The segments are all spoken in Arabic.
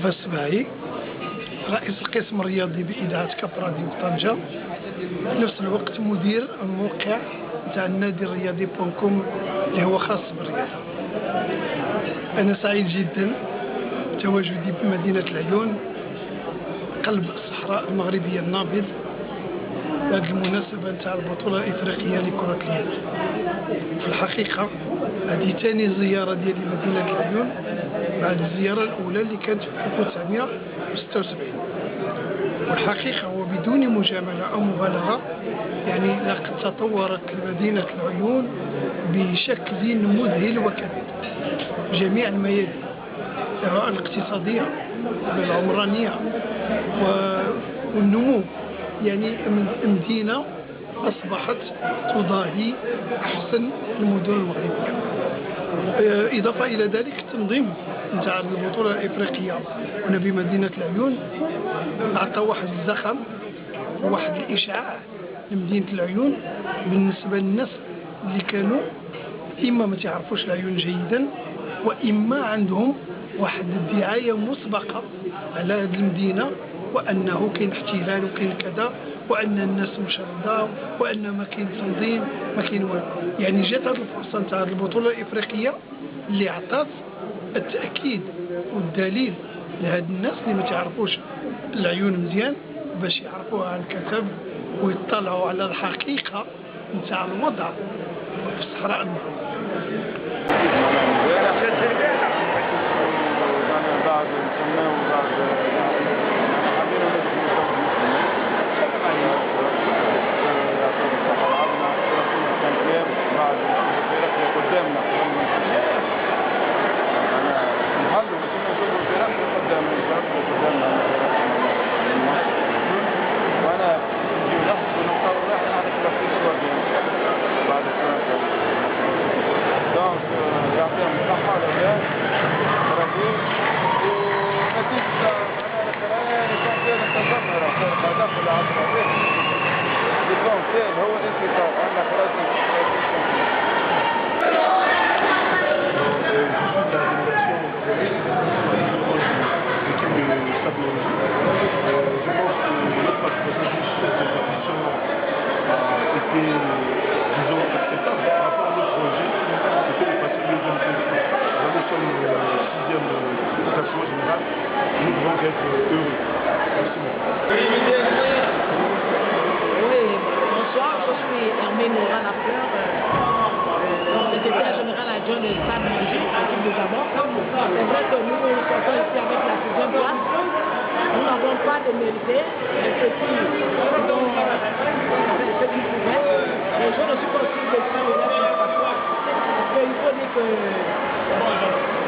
مصطفى السباعي، رئيس القسم الرياضي بإذاعة كاب راديو طنجة، في نفس الوقت مدير الموقع تاع النادي الرياضي بونكوم اللي هو خاص بالرياضة. أنا سعيد جدا تواجدي بمدينة العيون، قلب الصحراء المغربية النابض، بهذه المناسبة تاع البطولة الإفريقية لكرة اليد. في الحقيقة هذه ثاني زيارة ديالي لمدينة العيون بعد الزيارة الأولى اللي كانت في 1976. والحقيقة وبدون مجاملة أو مبالغة يعني لقد تطورت مدينة العيون بشكل مذهل وكبير في جميع الميادين، سواء الاقتصادية والعمرانية والنمو. يعني مدينة أصبحت تضاهي أحسن المدن المغربية. إضافة إلى ذلك التنظيم نتاع البطولة الإفريقية هنا بمدينة العيون أعطى واحد الزخم وواحد الإشعاع لمدينة العيون بالنسبة للناس اللي كانوا إما ما تعرفوش العيون جيدا، وإما عندهم واحد الدعاية مسبقة على هذه المدينة، وأنه كاين احتلال وكاين كذا، وأن الناس مشردة، وأن ما كاين تنظيم ما كاين والو. يعني جات هذه الفرصة نتاع البطولة الإفريقية اللي عطات التأكيد والدليل لهاد الناس اللي ما تعرفوش العيون مزيان باش يعرفوها عن كتب ويطلعوا على الحقيقة نتاع الوضع في الصحراء المغربية.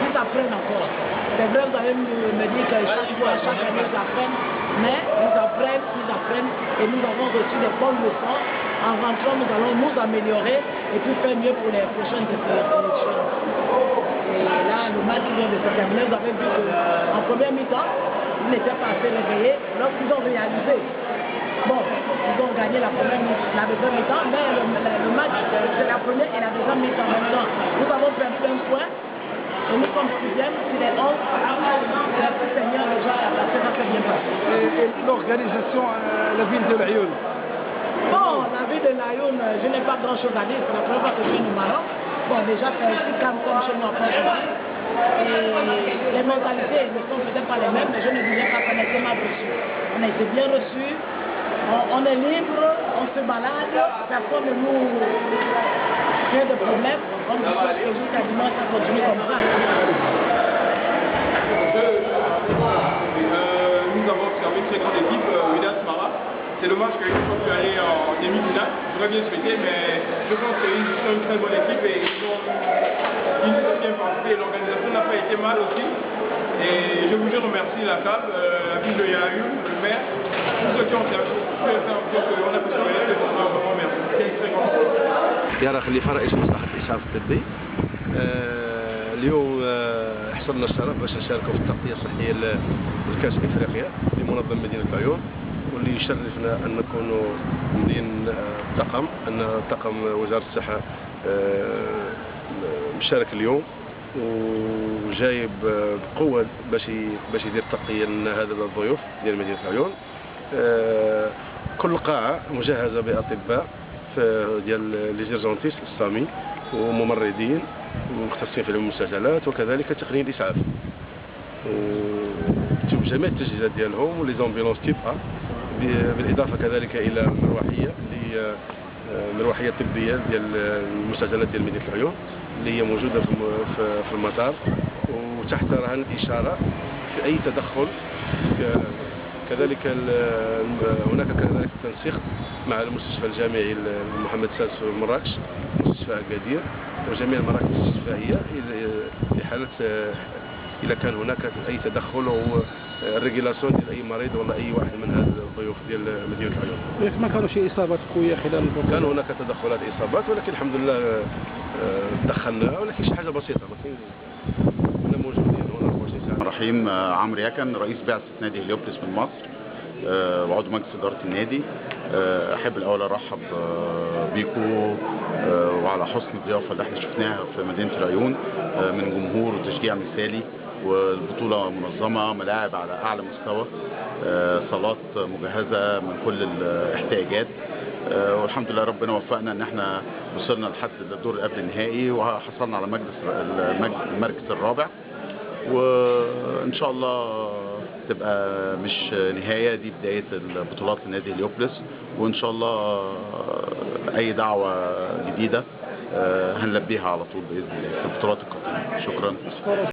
Ils apprennent encore. C'est vrai, vous allez me dire que chaque année ils apprennent, mais ils apprennent et nous avons reçu des bonnes leçons. En rentrant, nous allons nous améliorer et puis faire mieux pour les prochaines élections. Et là, le match vient de se terminer. Vous avez vu qu'en première mi-temps, ils n'étaient pas assez réveillés. Lorsqu'ils ont réalisé, bon, ils ont gagné la deuxième mi-temps, mais le match, c'est la première et la deuxième mi-temps en même temps. Nous avons perdu un point. Et nous sommes 6e, si les 11, le Seigneur déjà, la saison s'est bien passée. Et l'organisation à la ville de l'Aïoun? Bon, la ville de l'Aïoun, je n'ai pas grand chose à dire, c'est la première fois que je viens au Maroc. Bon, déjà, c'est aussi calme comme chez nous en France. Et les mentalités ne sont peut-être pas les mêmes, mais je ne dirais pas qu'on a été mal reçus. On a été bien reçus, on est libre, on se balade, personne ne nous crée de problème. On ne peut que jusqu'à dimanche, ça continue comme ça. Nous avons observé une très grande équipe, Wydad Smara. C'est dommage qu'ils ne soient plus allés en demi-finale. J'aurais bien souhaité, mais je pense qu'ils sont une très bonne équipe et ils ont une bien participé. L'organisation n'a pas été mal aussi. Et je voudrais remercier la CAB, la ville de Yaoundé, le maire, tous ceux qui ont fait en sorte qu'on a pu surveiller ce tournoi. Vraiment merci. C'est une très grande chose. يارا خليفة رئيس مصلحة الإسعاف الطبي. اليوم حصلنا الشرف باش نشاركوا في التغطية الصحية لكأس إفريقيا لمنظم مدينة العيون، واللي يشرفنا أن نكونوا من طاقم وزارة الصحة مشارك اليوم. وجايب بقوه باش يدير تغطيه لنا هذا الضيوف ديال مدينه العيون. كل قاعه مجهزه باطباء ديال لي جيرجونتيست السامي وممرضين ومختصين في علوم المستجدات وكذلك تقنية الإسعاف وجميع التجهيزات ديالهم ولي زامبيلونس تيب A بالإضافة كذلك إلى مروحية طبية ديال المستجدات ديال مدينة العيون اللي هي موجودة في المطار وتحت رهان الإشارة في أي تدخل. كذلك هناك كذلك تنسيق مع المستشفى الجامعي محمد السادس في مراكش، مستشفى أكادير وجميع المراكز الاستشفائية في حالة إذا كان هناك أي تدخل أو الريجيلاسيون ديال أي مريض ولا أي واحد من هذه الضيوف ديال مدينة العيون. ياك ما كانوا شي إصابات قوية خلال البطولة؟ كان هناك تدخلات إصابات ولكن الحمد لله دخلنا ولكن شي حاجة بسيطة كنا موجودين هنا 24 ساعة. رحيم عمرو يكن رئيس بعثة نادي هليوبوليس من مصر وعضو مجلس إدارة النادي. أحب الأول أرحب بيكم وعلى حسن الضيافة اللي احنا شفناها في مدينة العيون من جمهور وتشجيع مثالي، والبطولة منظمة، ملاعب على أعلى مستوى، صالات مجهزة من كل الاحتياجات، والحمد لله ربنا وفقنا ان احنا وصلنا لحد الدور قبل النهائي وحصلنا على المركز الرابع، وان شاء الله تبقى مش نهاية، دي بداية البطولات لنادي هليوبوليس، وان شاء الله اي دعوة جديدة هنلبيها على طول بإذن الله في البطولات القادمة. شكرا.